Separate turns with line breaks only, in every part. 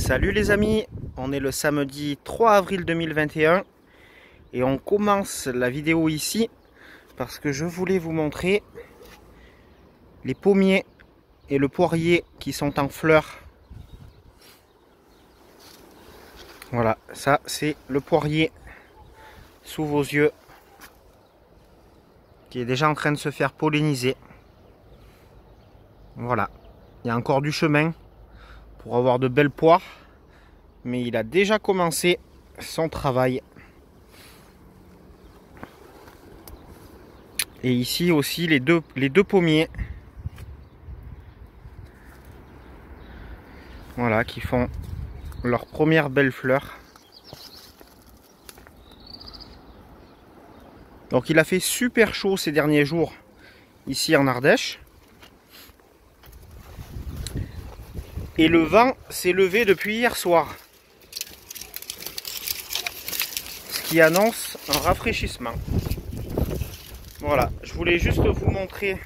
Salut les amis, on est le samedi 3 avril 2021 et on commence la vidéo ici parce que je voulais vous montrer les pommiers et le poirier qui sont en fleurs. Voilà, ça c'est le poirier sous vos yeux qui est déjà en train de se faire polliniser. Voilà, il y a encore du chemin pour avoir de belles poires, mais il a déjà commencé son travail. Et ici aussi les deux pommiers, voilà, qui font leurs premières belles fleurs. Donc il a fait super chaud ces derniers jours ici en Ardèche. Et le vent s'est levé depuis hier soir, ce qui annonce un rafraîchissement. Voilà, je voulais juste vous montrer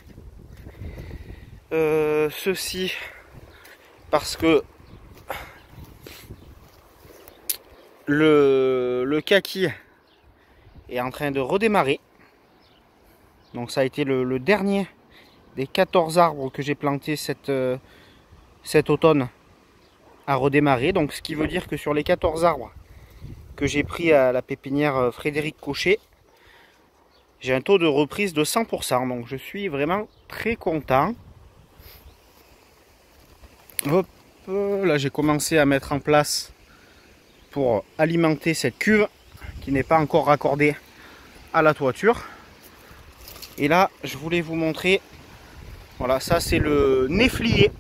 ceci parce que le kaki est en train de redémarrer. Donc ça a été le dernier des 14 arbres que j'ai plantés cet automne à redémarrer. Donc ce qui veut dire que sur les 14 arbres que j'ai pris à la pépinière Frédéric Cochet, j'ai un taux de reprise de 100%. Donc je suis vraiment très content. Hop, là j'ai commencé à mettre en place pour alimenter cette cuve qui n'est pas encore raccordée à la toiture. Et là je voulais vous montrer, voilà, ça c'est le néflier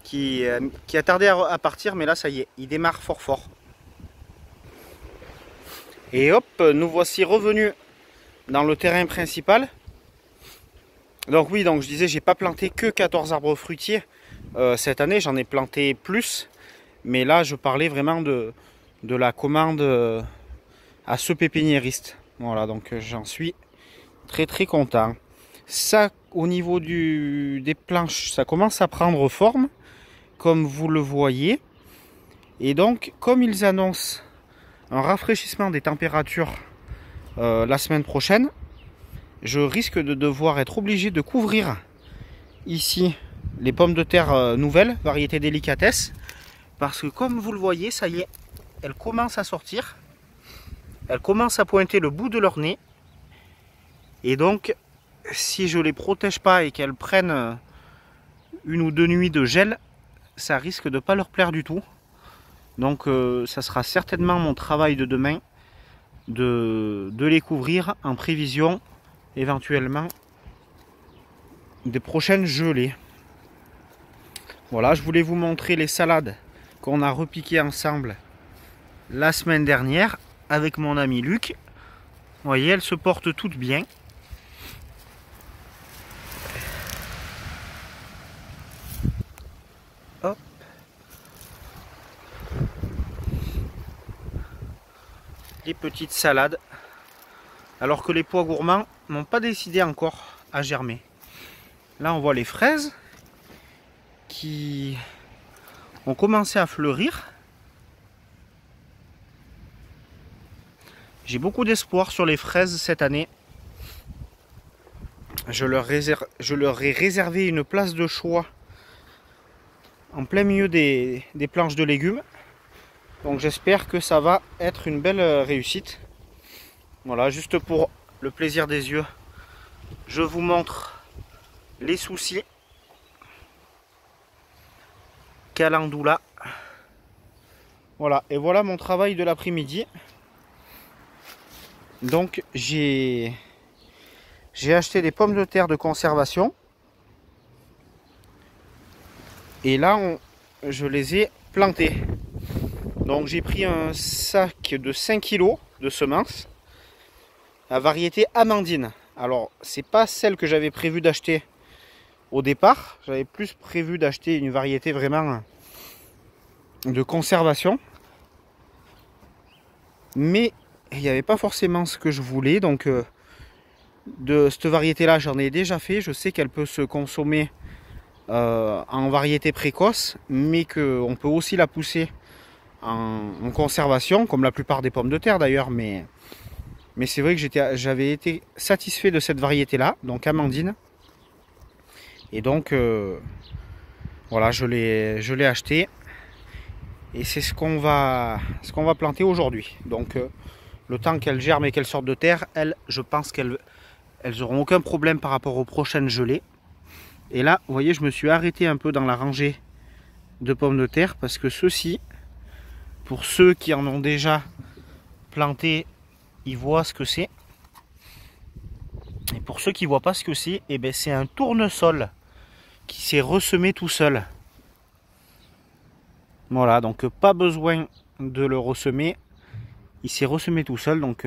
qui a tardé à partir, mais là ça y est, il démarre fort fort. Et hop, nous voici revenus dans le terrain principal. Donc oui, donc je disais, j'ai pas planté que 14 arbres fruitiers cette année, j'en ai planté plus, mais là je parlais vraiment de la commande à ce pépiniériste. Voilà, donc j'en suis très content. Ça, au niveau des planches, ça commence à prendre forme, comme vous le voyez. Et donc, comme ils annoncent un rafraîchissement des températures la semaine prochaine, je risque de devoir être obligé de couvrir ici les pommes de terre nouvelles, variété délicatesse, parce que comme vous le voyez, ça y est, elles commencent à sortir, elles commencent à pointer le bout de leur nez, et donc si je les protège pas et qu'elles prennent une ou deux nuits de gel, ça risque de pas leur plaire du tout. Donc ça sera certainement mon travail de demain de les couvrir en prévision éventuellement des prochaines gelées. Voilà, je voulais vous montrer les salades qu'on a repiquées ensemble la semaine dernière avec mon ami Luc. Vous voyez, elles se portent toutes bien. Hop. Les petites salades, alors que les pois gourmands n'ont pas décidé encore à germer. Là on voit les fraises qui ont commencé à fleurir. J'ai beaucoup d'espoir sur les fraises cette année. Je leur ai réservé une place de choix en plein milieu des planches de légumes. Donc j'espère que ça va être une belle réussite. Voilà, juste pour le plaisir des yeux, je vous montre les soucis. Calendula. Voilà, et voilà mon travail de l'après-midi. Donc j'ai acheté des pommes de terre de conservation. Et là, je les ai plantées. Donc j'ai pris un sac de 5 kg de semences à variété amandine. Alors c'est pas celle que j'avais prévu d'acheter au départ. J'avais plus prévu d'acheter une variété vraiment de conservation. Mais il n'y avait pas forcément ce que je voulais. Donc de cette variété là j'en ai déjà fait. Je sais qu'elle peut se consommer en variété précoce, mais qu'on peut aussi la pousser en conservation, comme la plupart des pommes de terre d'ailleurs, mais c'est vrai que j'avais été satisfait de cette variété-là, donc Amandine. Et donc, voilà, je l'ai acheté. Et c'est ce qu'on va planter aujourd'hui. Donc, le temps qu'elles germent et qu'elles sortent de terre, je pense qu'elles n'auront aucun problème par rapport aux prochaines gelées. Et là, vous voyez, je me suis arrêté un peu dans la rangée de pommes de terre parce que ceux-ci, pour ceux qui en ont déjà planté, ils voient ce que c'est. Et pour ceux qui ne voient pas ce que c'est, eh ben, c'est un tournesol qui s'est ressemé tout seul. Voilà, donc pas besoin de le ressemer. Il s'est ressemé tout seul, donc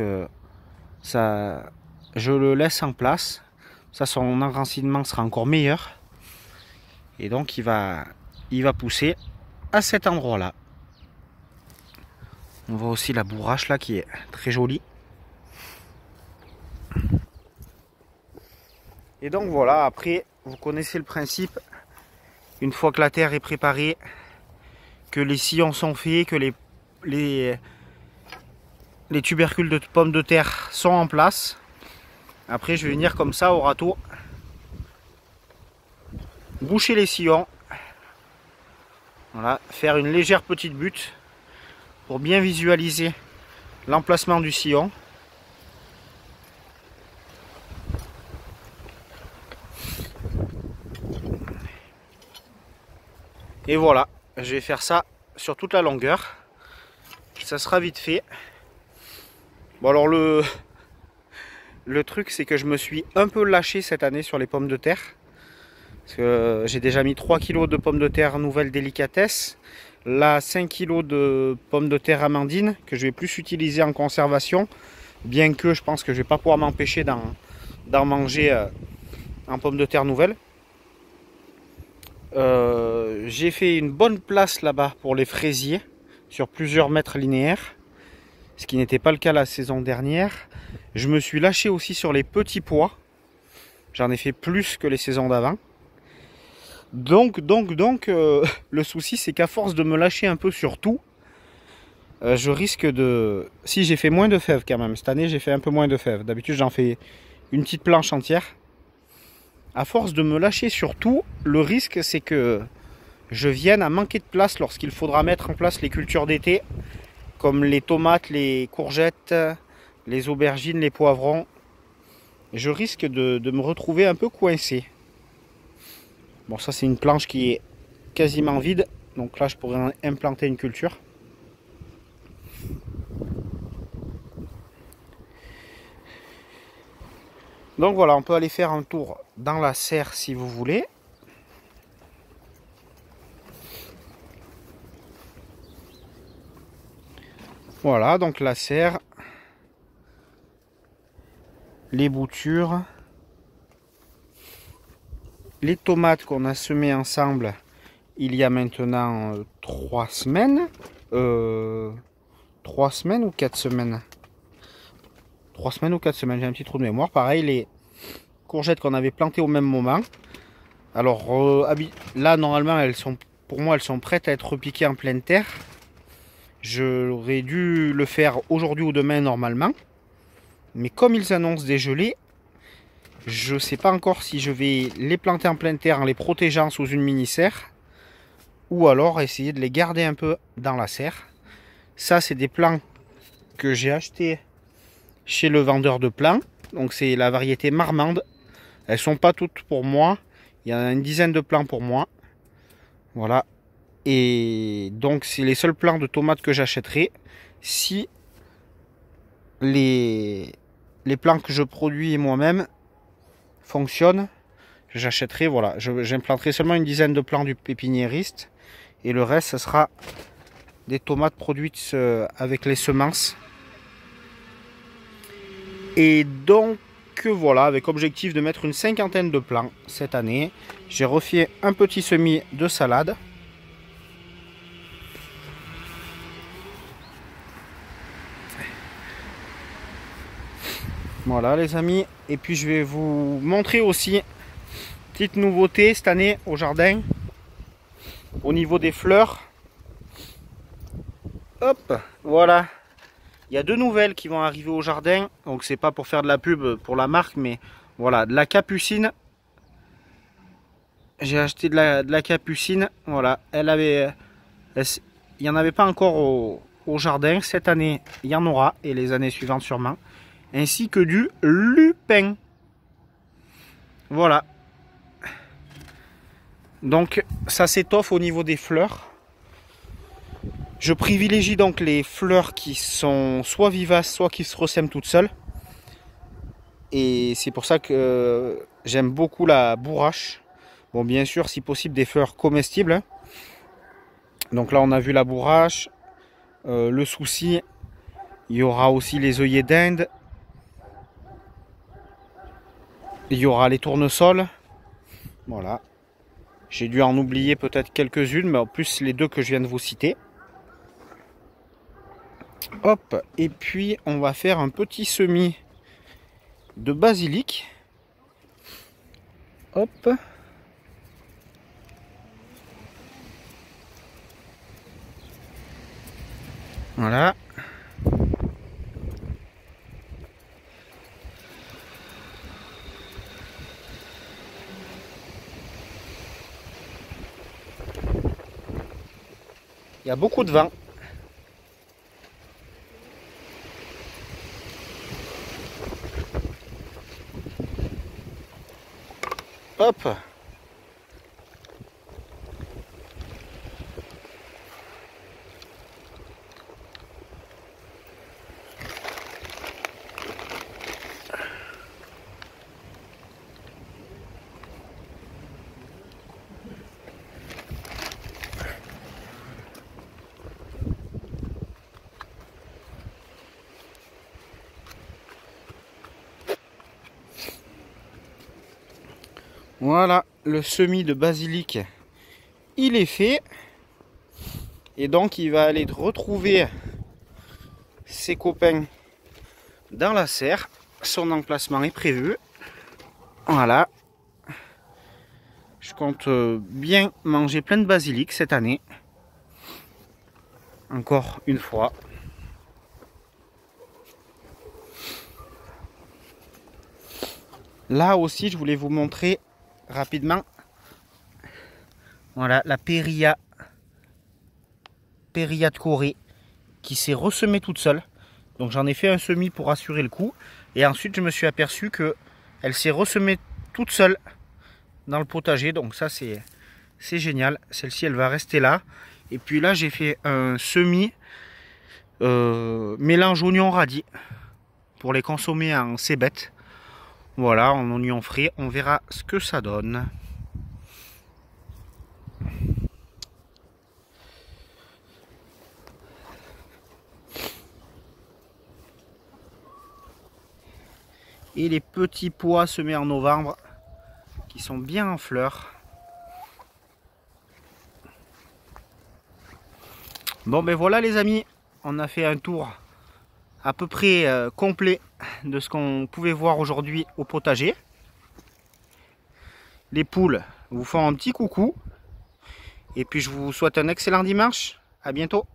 ça, je le laisse en place. Ça, son enracinement sera encore meilleur. Et donc il va pousser à cet endroit-là. On voit aussi la bourrache là qui est très jolie. Et donc voilà, après, vous connaissez le principe. Une fois que la terre est préparée, que les sillons sont faits, que les tubercules de pommes de terre sont en place. Après, je vais venir comme ça au râteau, boucher les sillons. Voilà, faire une légère petite butte pour bien visualiser l'emplacement du sillon. Et voilà, je vais faire ça sur toute la longueur. Ça sera vite fait. Bon alors le truc c'est que je me suis un peu lâché cette année sur les pommes de terre. Parce que j'ai déjà mis 3 kg de pommes de terre nouvelle délicatesse. Là 5 kg de pommes de terre Amandine que je vais plus utiliser en conservation. Bien que je pense que je vais pas pouvoir m'empêcher d'en manger en pommes de terre nouvelles. J'ai fait une bonne place là-bas pour les fraisiers sur plusieurs mètres linéaires, ce qui n'était pas le cas la saison dernière. Je me suis lâché aussi sur les petits pois, j'en ai fait plus que les saisons d'avant. Donc le souci c'est qu'à force de me lâcher un peu sur tout, je risque de... Si j'ai fait moins de fèves quand même, cette année j'ai fait un peu moins de fèves, d'habitude j'en fais une petite planche entière. À force de me lâcher sur tout, le risque c'est que je vienne à manquer de place lorsqu'il faudra mettre en place les cultures d'été, comme les tomates, les courgettes, les aubergines, les poivrons. Je risque de me retrouver un peu coincé. Bon, ça c'est une planche qui est quasiment vide, donc là je pourrais implanter une culture. Donc voilà, on peut aller faire un tour dans la serre si vous voulez. Voilà, donc la serre, les boutures, les tomates qu'on a semées ensemble il y a maintenant 3 semaines. 3 semaines ou 4 semaines 3 semaines ou 4 semaines, j'ai un petit trou de mémoire. Pareil, les courgettes qu'on avait plantées au même moment. Alors là, normalement, pour moi, elles sont prêtes à être repiquées en pleine terre. J'aurais dû le faire aujourd'hui ou demain normalement. Mais comme ils annoncent des gelées, je ne sais pas encore si je vais les planter en pleine terre en les protégeant sous une mini-serre. Ou alors essayer de les garder un peu dans la serre. Ça, c'est des plants que j'ai achetés chez le vendeur de plants. Donc c'est la variété marmande. Elles sont pas toutes pour moi. Il y en a une dizaine de plants pour moi. Voilà. Et donc c'est les seuls plants de tomates que j'achèterai si les plants que je produis moi-même fonctionnent. J'achèterai, voilà, j'implanterai seulement une dizaine de plants du pépiniériste. Et le reste, ce sera des tomates produites avec les semences. Et donc voilà, avec objectif de mettre une 50aine de plants cette année. J'ai refait un petit semis de salade. Voilà les amis. Et puis je vais vous montrer aussi Petite nouveauté cette année au jardin, au niveau des fleurs. Hop, voilà. Il y a 2 nouvelles qui vont arriver au jardin. Donc c'est pas pour faire de la pub pour la marque, mais voilà, de la capucine. J'ai acheté de la capucine. Voilà, il n'y en avait pas encore au jardin. Cette année, il y en aura, et les années suivantes sûrement. Ainsi que du lupin. Voilà. Donc ça s'étoffe au niveau des fleurs. Je privilégie donc les fleurs qui sont soit vivaces, soit qui se ressèment toutes seules. Et c'est pour ça que j'aime beaucoup la bourrache. Bon, bien sûr, si possible, des fleurs comestibles. Donc là, on a vu la bourrache, le souci. Il y aura aussi les œillets d'Inde. Il y aura les tournesols. Voilà. J'ai dû en oublier peut-être quelques-unes, mais en plus les 2 que je viens de vous citer. Hop, et puis on va faire un petit semis de basilic. Hop. Voilà. Il y a beaucoup de vent. Hop. Voilà, le semis de basilic, il est fait. Et donc il va aller retrouver ses copains dans la serre. Son emplacement est prévu. Voilà. Je compte bien manger plein de basilic cette année. Encore une fois. Là aussi, je voulais vous montrer rapidement. Voilà, la périlla de Corée qui s'est ressemée toute seule. Donc j'en ai fait un semis pour assurer le coup. Et ensuite, je me suis aperçu que elle s'est ressemée toute seule dans le potager. Donc ça, c'est génial. Celle-ci, elle va rester là. Et puis là, j'ai fait un semis mélange oignon radis pour les consommer en cébette. Voilà, en oignon frais, on verra ce que ça donne. Et les petits pois semés en novembre, qui sont bien en fleurs. Bon ben voilà les amis, on a fait un tour à peu près complet de ce qu'on pouvait voir aujourd'hui au potager. Les poules vous font un petit coucou. Et puis je vous souhaite un excellent dimanche. À bientôt.